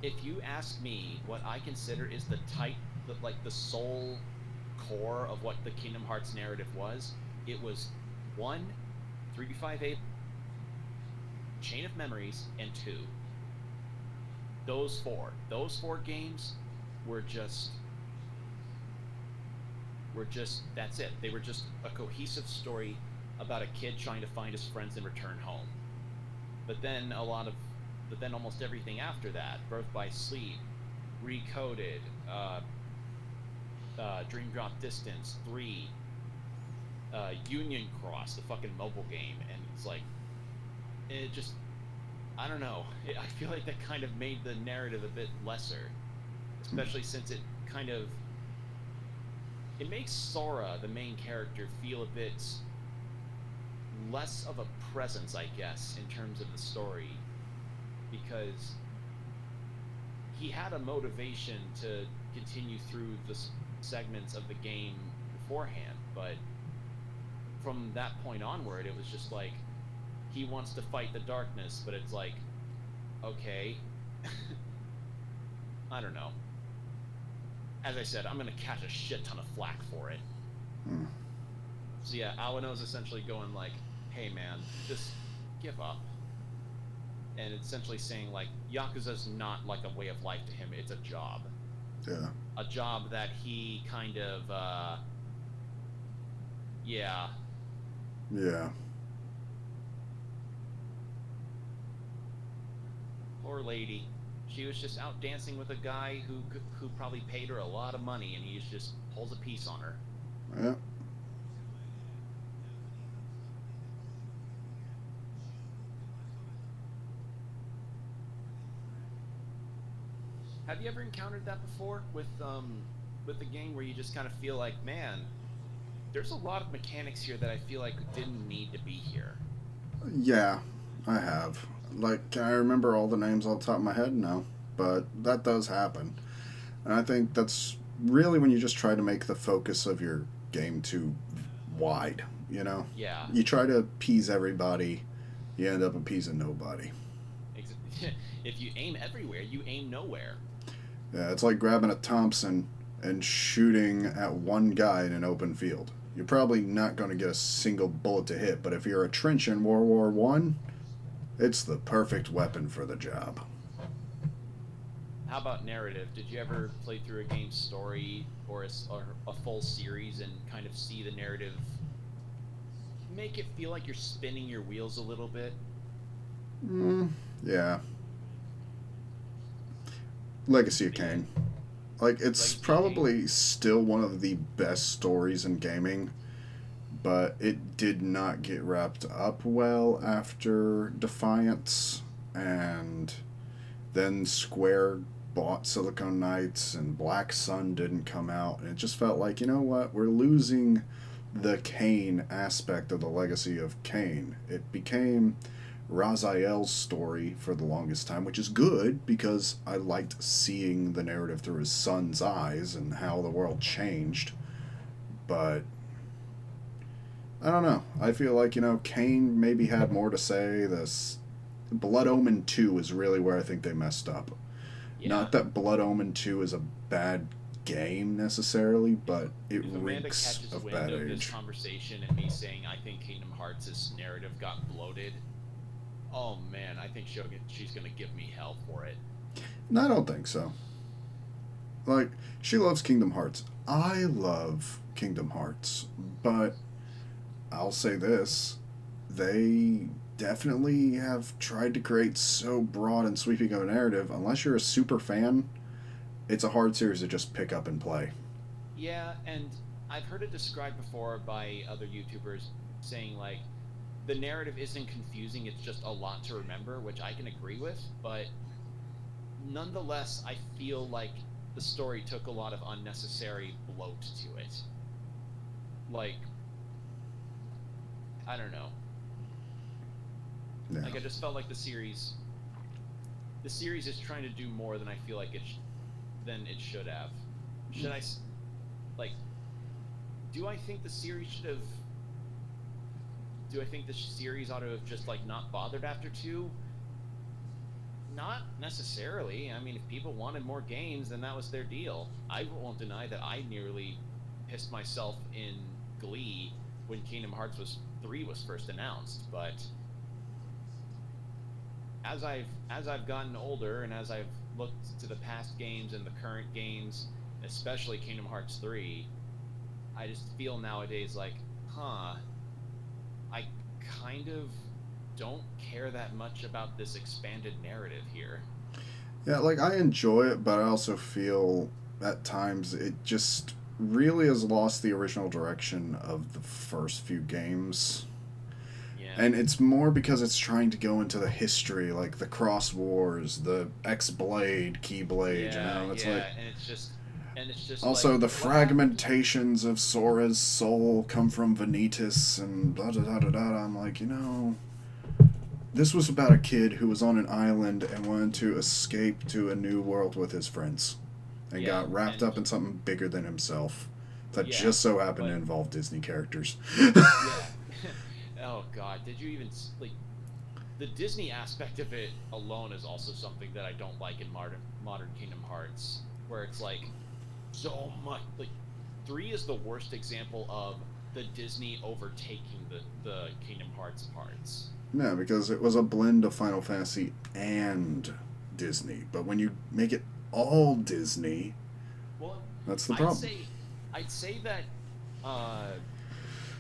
if you ask me what I consider is the soul core of what the Kingdom Hearts narrative was, it was 1, 358, Chain of Memories, and 2. Those four games were just that's it. They were just a cohesive story about a kid trying to find his friends and return home. But then almost everything after that, Birth by Sleep, Recoded, Dream Drop Distance 3, Union Cross, the fucking mobile game, and it's like, it just, I don't know. I feel like that kind of made the narrative a bit lesser, especially since it makes Sora, the main character, feel a bit less of a presence, I guess, in terms of the story, because he had a motivation to continue through the segments of the game beforehand, but from that point onward, it was just like, he wants to fight the darkness, but it's like, okay. I don't know. As I said, I'm gonna catch a shit ton of flack for it. So yeah, Awano's essentially going like, hey man, just give up. And it's essentially saying like, Yakuza's not like a way of life to him, it's a job. Yeah. A job that he kind of, yeah. Yeah. Poor lady. She was just out dancing with a guy who probably paid her a lot of money, and he just pulls a piece on her. Yeah. Have you ever encountered that before with the game where you just kind of feel like, man, there's a lot of mechanics here that I feel like didn't need to be here. Yeah, I have. Like, can I remember all the names off the top of my head? No. But that does happen. And I think that's really when you just try to make the focus of your game too wide, you know? Yeah. You try to appease everybody, you end up appeasing nobody. If you aim everywhere, you aim nowhere. Yeah, it's like grabbing a Thompson and shooting at one guy in an open field. You're probably not going to get a single bullet to hit, but if you're a trench in World War One, it's the perfect weapon for the job. How about narrative? Did you ever play through a game's story or a full series and kind of see the narrative make it feel like you're spinning your wheels a little bit? Yeah. Legacy of Yeah. Kain. Like, it's Legacy of Kain? probably still one of the best stories in gaming, but it did not get wrapped up well after Defiance, and then Square bought Silicon Knights, and Black Sun didn't come out, and it just felt like, you know what, we're losing the Kain aspect of the Legacy of Kain. It became Raziel's story for the longest time, which is good because I liked seeing the narrative through his son's eyes and how the world changed. But I don't know. I feel like, Kain maybe had more to say. This Blood Omen 2 is really where I think they messed up. Yeah. Not that Blood Omen 2 is a bad game necessarily, but it If Amanda reeks catches of wind bad of this age. conversation and me saying I think Kingdom Hearts' narrative got bloated, oh man, I think she's gonna give me hell for it. No, I don't think so. Like, she loves Kingdom Hearts. I love Kingdom Hearts, but I'll say this: they definitely have tried to create so broad and sweeping of a narrative. Unless you're a super fan, it's a hard series to just pick up and play. Yeah, and I've heard it described before by other YouTubers saying like the narrative isn't confusing, it's just a lot to remember, which I can agree with, but nonetheless, I feel like the story took a lot of unnecessary bloat to it. Like, I don't know. Yeah. Like I just felt like the series is trying to do more than I feel like than it should have. Should I like do I think the series should have do I think the series ought to have just like not bothered after 2? Not necessarily. I mean, if people wanted more games, then that was their deal. I won't deny that I nearly pissed myself in glee when Kingdom Hearts 3 was first announced, but as I've gotten older and as I've looked to the past games and the current games, especially Kingdom Hearts 3, I just feel nowadays like, I kind of don't care that much about this expanded narrative here. Yeah, like, I enjoy it, but I also feel at times it just really has lost the original direction of the first few games. Yeah. And it's more because it's trying to go into the history, like the Cross Wars, the X Blade, Keyblade, Yeah, It's yeah, like. and it's just like Also, the what happened? fragmentations of Sora's soul come from Vanitas and blah, blah, blah, blah, blah. I'm like, this was about a kid who was on an island and wanted to escape to a new world with his friends and Yeah, got wrapped and up in something bigger than himself that yeah, just so happened to but involve Disney characters. yeah. Oh God, did you even like the Disney aspect of it alone is also something that I don't like in modern Kingdom Hearts, where it's like so much like 3 is the worst example of the Disney overtaking the Kingdom Hearts parts. No, because it was a blend of Final Fantasy and Disney. But when you make it all Disney, Well, that's the I'd problem. say I'd say that uh,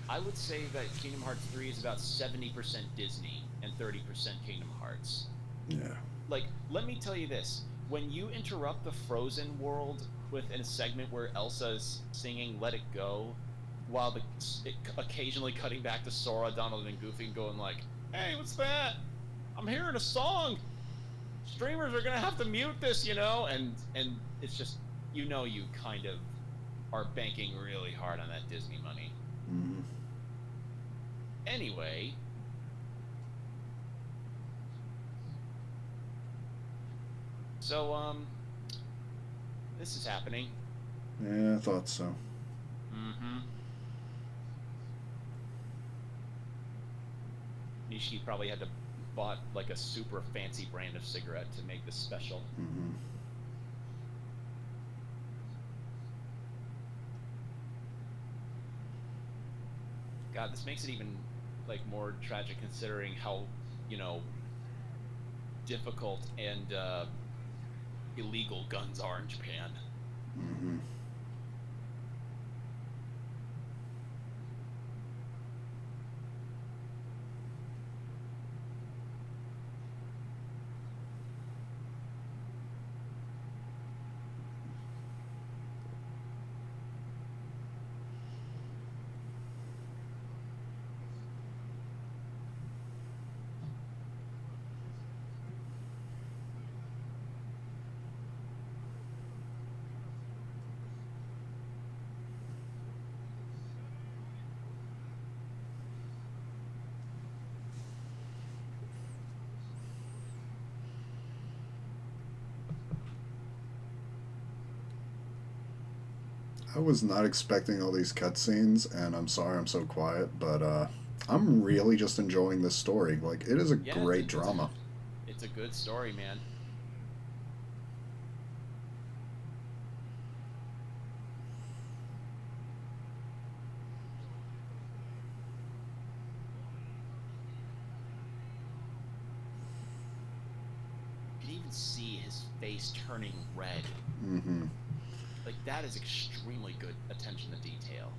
I would say that Kingdom Hearts 3 is about 70% Disney and 30% Kingdom Hearts. Yeah. Like, let me tell you this. When you interrupt the Frozen world with in a segment where Elsa's singing Let It Go, while occasionally cutting back to Sora, Donald, and Goofy, and going like, "Hey, what's that? I'm hearing a song. Streamers are gonna have to mute this, you know." And it's just, you kind of are banking really hard on that Disney money. Mm-hmm. Anyway. So, this is happening. Yeah, I thought so. Mm-hmm. Nishi probably had to bought like a super fancy brand of cigarette to make this special. Mm-hmm. God, this makes it even like more tragic considering how, difficult and illegal guns are in Japan. Mm-hmm. I was not expecting all these cutscenes, and I'm sorry I'm so quiet, but I'm really just enjoying this story. Like, it is a great drama. It's a good story, man. You can even see his face turning red. Mm-hmm. Like, that is extremely good attention to detail.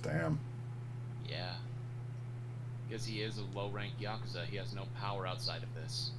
Damn. Yeah. Because he is a low-ranked Yakuza, he has no power outside of this.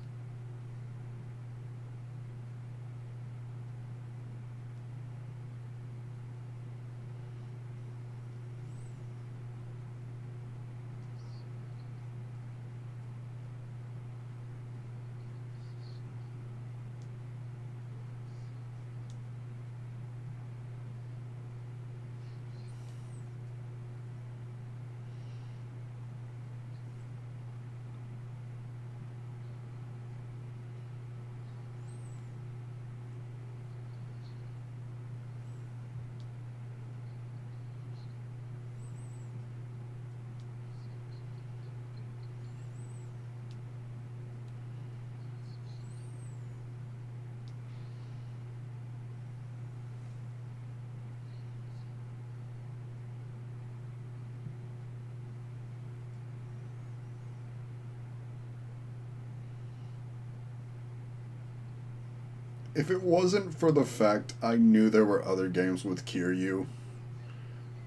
If it wasn't for the fact I knew there were other games with Kiryu,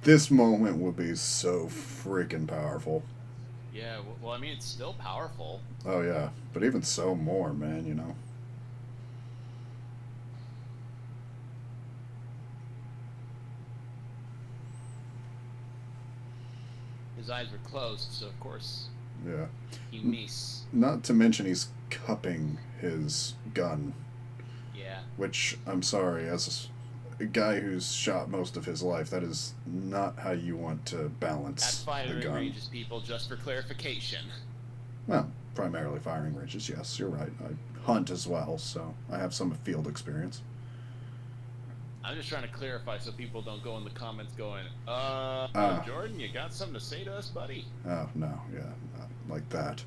this moment would be so freaking powerful. Yeah, well, I mean, it's still powerful. Oh, yeah. But even so more, man, you know. His eyes were closed, so of course. Yeah. He miss. Not to mention he's cupping his gun. Yeah. Which, I'm sorry, as a guy who's shot most of his life, that is not how you want to balance At firing the gun. ranges, people, just for clarification. Well, primarily firing ranges, yes, you're right. I hunt as well, so I have some field experience. I'm just trying to clarify so people don't go in the comments going, Jordan, you got something to say to us, buddy? Oh, no, yeah, not like that.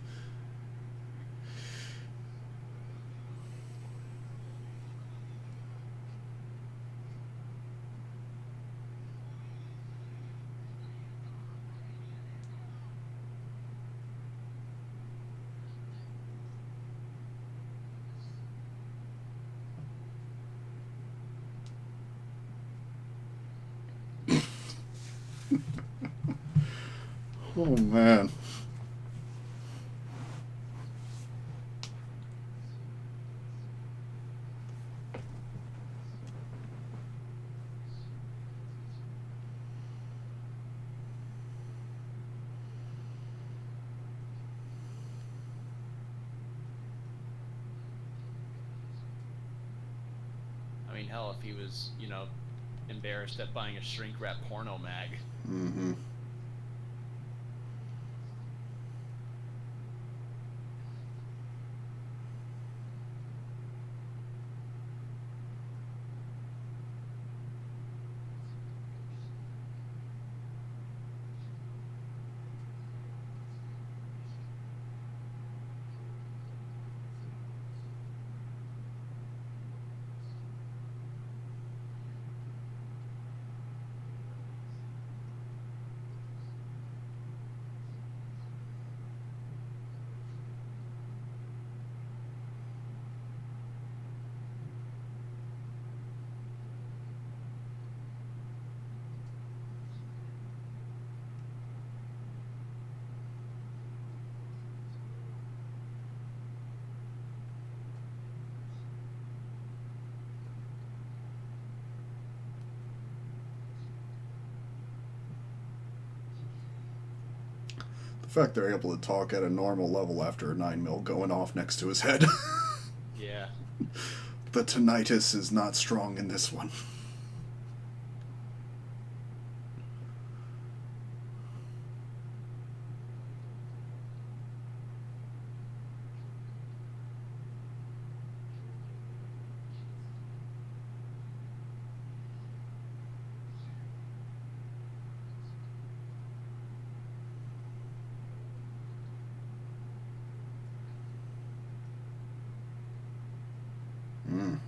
Oh man. I mean, hell, if he was, embarrassed at buying a shrink wrap porno mag. Mm-hmm. The fact they're able to talk at a normal level after a 9 mil going off next to his head. Yeah. The tinnitus is not strong in this one. Mm.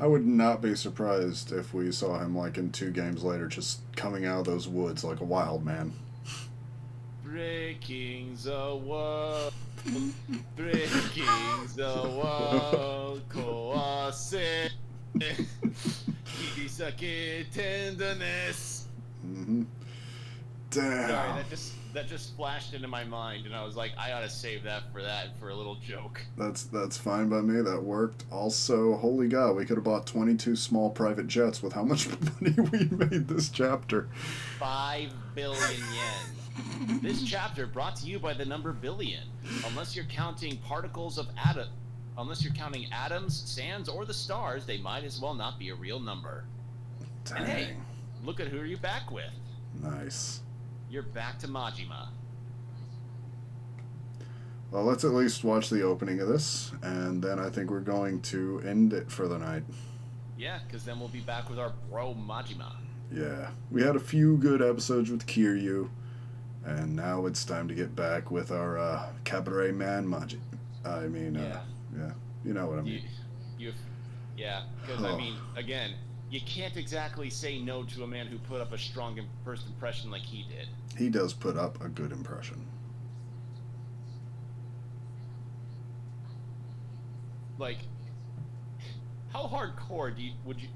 I would not be surprised if we saw him like in 2 games later just coming out of those woods like a wild man. Breaking the world. Breaking the world. Koase. Kisake tenderness. Mm-hmm. Sorry, Damn. that just flashed into my mind, and I was like, I ought to save that for a little joke. That's fine by me. That worked. Also, holy god, we could have bought 22 small private jets with how much money we made this chapter. 5 billion yen. This chapter brought to you by the number billion. Unless you're counting particles of atom, unless you're counting atoms, sands, or the stars, they might as well not be a real number. Dang. And hey, look at who you're back with. Nice. You're back to Majima. Well, let's at least watch the opening of this, and then I think we're going to end it for the night. Yeah, because then we'll be back with our bro Majima. Yeah. We had a few good episodes with Kiryu, and now it's time to get back with our cabaret man Maji. Yeah, you know what I mean. Yeah, because I mean, again, you can't exactly say no to a man who put up a strong first impression like he did. He does put up a good impression. Like, how hardcore would you,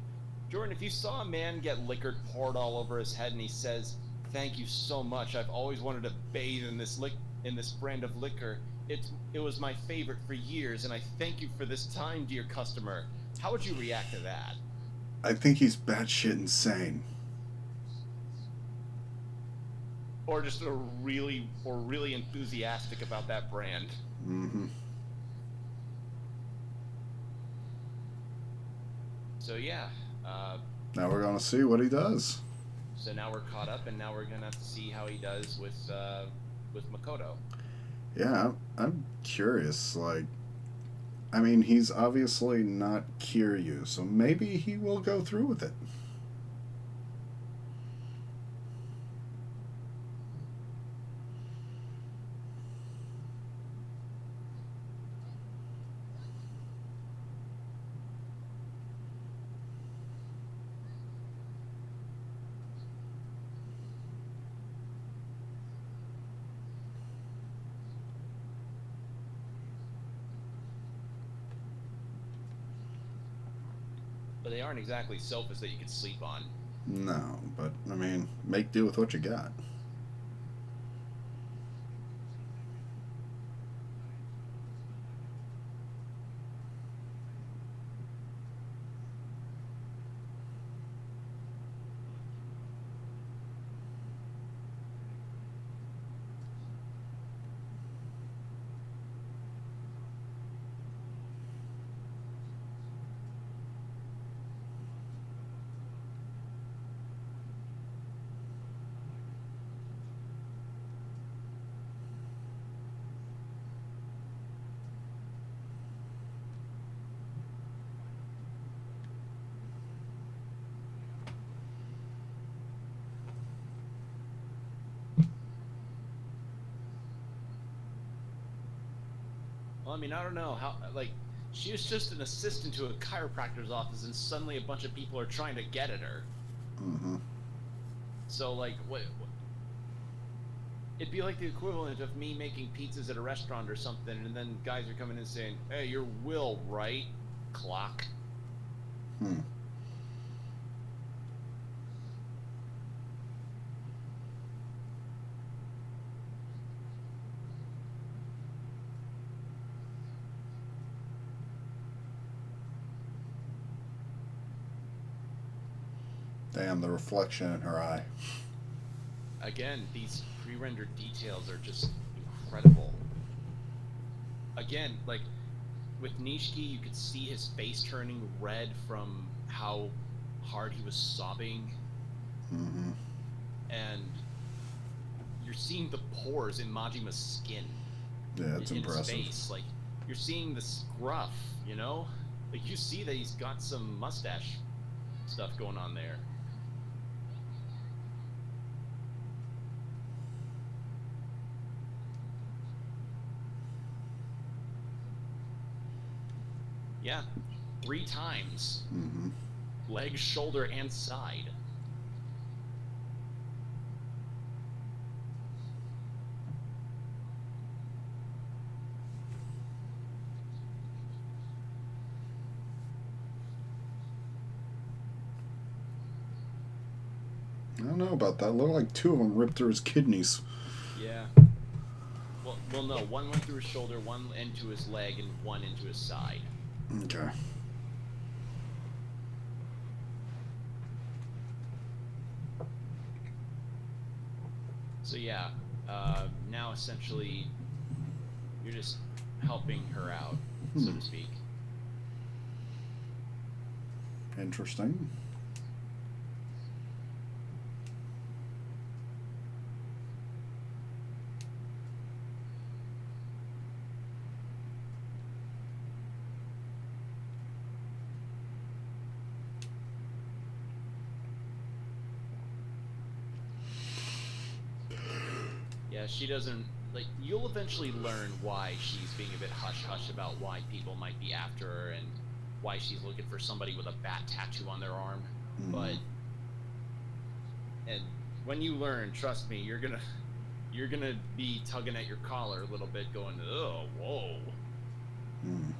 Jordan? If you saw a man get liquor poured all over his head and he says, "Thank you so much. I've always wanted to bathe in this brand of liquor. It was my favorite for years, and I thank you for this time, dear customer." How would you react to that? I think he's batshit insane. Or just really enthusiastic about that brand. Mm-hmm. So yeah. Now we're gonna see what he does. So now we're caught up, and now we're gonna have to see how he does with Makoto. Yeah, I'm curious. Like, I mean, he's obviously not Kiryu, so maybe he will go through with it. But they aren't exactly sofas that you can sleep on. No, but I mean, make do with what you got. Well, I mean, I don't know how, like, she was just an assistant to a chiropractor's office, and suddenly a bunch of people are trying to get at her. Mm-hmm. So, like, what? It'd be like the equivalent of me making pizzas at a restaurant or something, and then guys are coming in saying, "Hey, you're Will, right? Clock." Hmm. Damn, the reflection in her eye. Again, these pre-rendered details are just incredible. Again, like with Nishiki, you could see his face turning red from how hard he was sobbing, Mm-hmm. and you're seeing the pores in Majima's skin Yeah, it's in his impressive. face. Like you're seeing the scruff, you know? Like you see that he's got some mustache stuff going on there. Yeah, 3 times. Mm-hmm. Leg, shoulder, and side. I don't know about that. Looked like two of them ripped through his kidneys. Yeah. Well, no. One went through his shoulder, one into his leg, and one into his side. Okay. So yeah, now essentially, you're just helping her out, so to speak. Interesting. Yeah, she doesn't like. You'll eventually learn why she's being a bit hush hush about why people might be after her and why she's looking for somebody with a bat tattoo on their arm. Mm-hmm. But and when you learn, trust me, you're gonna be tugging at your collar a little bit, going, "Oh, whoa." Mm.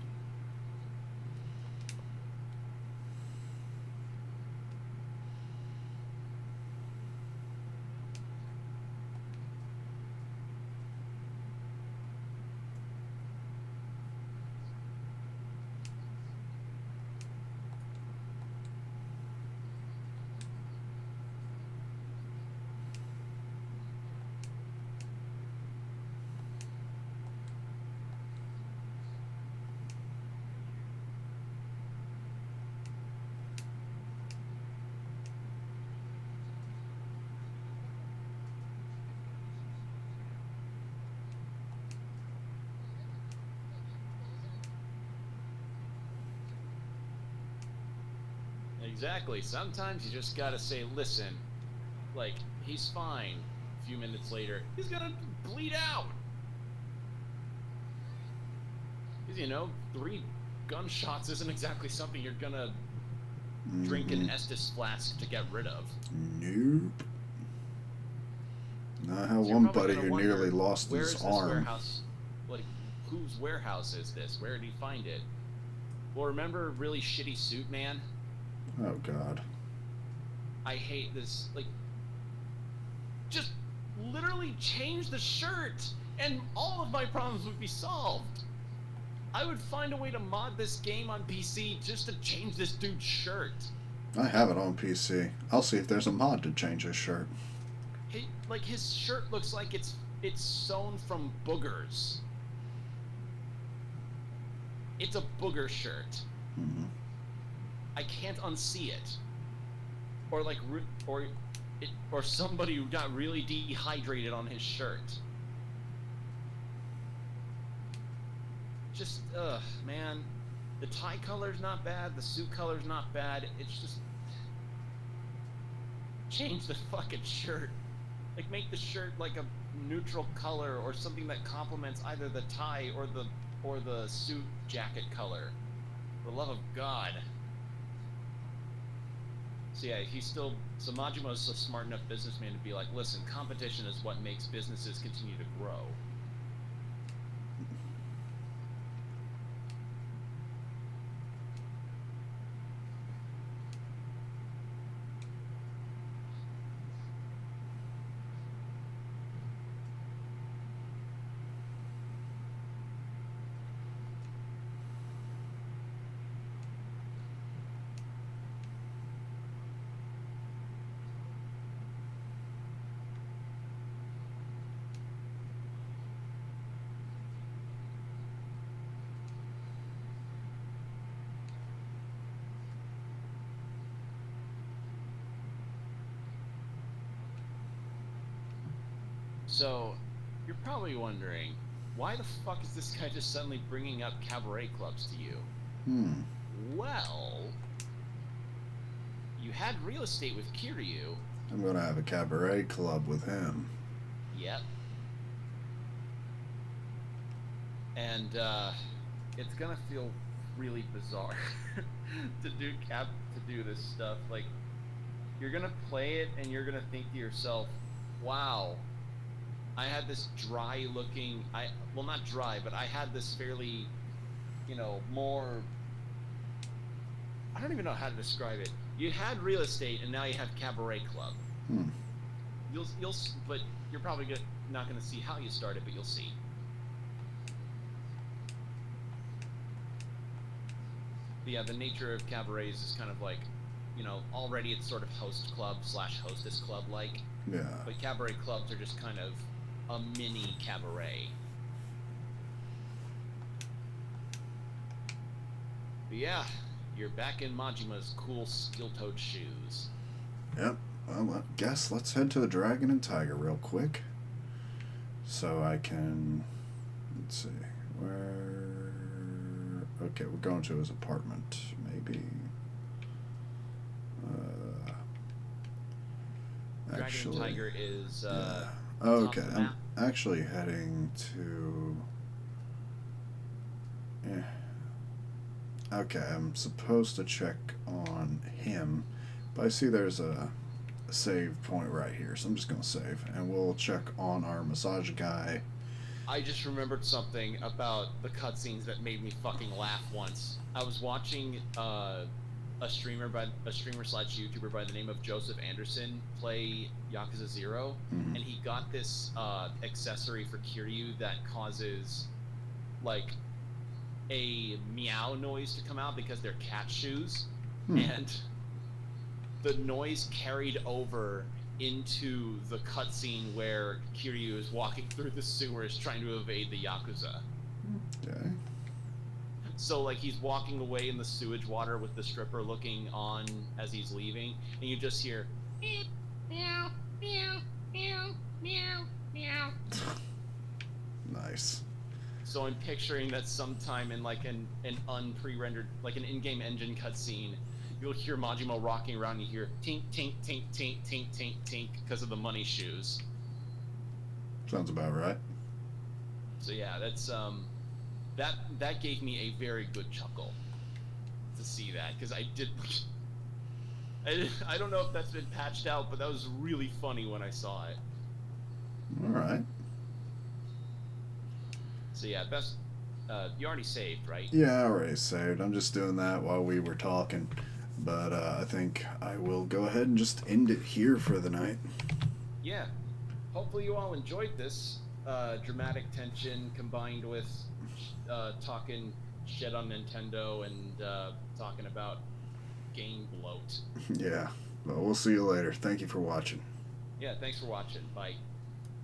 Exactly. Sometimes you just gotta say, listen, like, he's fine. A few minutes later, he's gonna bleed out. Because, you know, 3 gunshots isn't exactly something you're gonna drink an Estus flask to get rid of. Nope. Not how So one buddy who nearly lost where his is arm. this warehouse? Like, whose warehouse is this? Where did he find it? Well, remember really shitty suit man? Oh God. I hate this. Like, just literally change the shirt, and all of my problems would be solved. I would find a way to mod this game on PC just to change this dude's shirt. I have it on PC. I'll see if there's a mod to change his shirt. Like, his shirt looks like it's sewn from boogers. It's a booger shirt. Mm-hmm. I can't unsee it. Or like, or somebody who got really dehydrated on his shirt. Just, man. The tie color's not bad. The suit color's not bad. It's just, change the fucking shirt. Like, make the shirt like a neutral color or something that complements either the tie or the suit jacket color. For the love of God. So yeah, so Majimo's a smart enough businessman to be like, listen, competition is what makes businesses continue to grow. So, you're probably wondering, why the fuck is this guy just suddenly bringing up cabaret clubs to you? Well, you had real estate with Kiryu. I'm gonna have a cabaret club with him. Yep. And, it's gonna feel really bizarre to do this stuff. Like, you're gonna play it and you're gonna think to yourself, wow, I had this dry looking, well, not dry, but I had this fairly, more, I don't even know how to describe it. You had real estate and now you have cabaret club. But you're probably not going to see how you started, but you'll see. But yeah, the nature of cabarets is kind of like, already it's sort of host club / hostess club like. Yeah. But cabaret clubs are just kind of a mini cabaret. But yeah, you're back in Majima's cool steel-toed shoes. Yep. Well, I guess let's head to the Dragon and Tiger real quick. So I can... Let's see. Where... Okay, we're going to his apartment, maybe. Dragon and Tiger is... yeah. Okay, I'm actually heading to... Okay, I'm supposed to check on him, but I see there's a save point right here, so I'm just going to save, and we'll check on our massage guy. I just remembered something about the cutscenes that made me fucking laugh once. I was watching a streamer / YouTuber by the name of Joseph Anderson play Yakuza 0, and he got this accessory for Kiryu that causes like a meow noise to come out because they're cat shoes, and the noise carried over into the cutscene where Kiryu is walking through the sewers trying to evade the Yakuza. Okay. So, like, he's walking away in the sewage water with the stripper looking on as he's leaving, and you just hear meow, meow, meow, meow, meow. Nice. So I'm picturing that sometime in, like, an unpre-rendered, like, an in-game engine cutscene, you'll hear Majima rocking around and you hear tink, tink, tink, tink, tink, tink, tink, because of the money shoes. Sounds about right. So yeah, that's, that gave me a very good chuckle to see that, because I don't know if that's been patched out, but that was really funny when I saw it. Alright. So yeah, you already saved, right? Yeah, I already saved. I'm just doing that while we were talking. But I think I will go ahead and just end it here for the night. Yeah. Hopefully you all enjoyed this dramatic tension combined with talking shit on Nintendo and talking about game bloat. Yeah. Well, we'll see you later. Thank you for watching. Yeah, thanks for watching. Bye.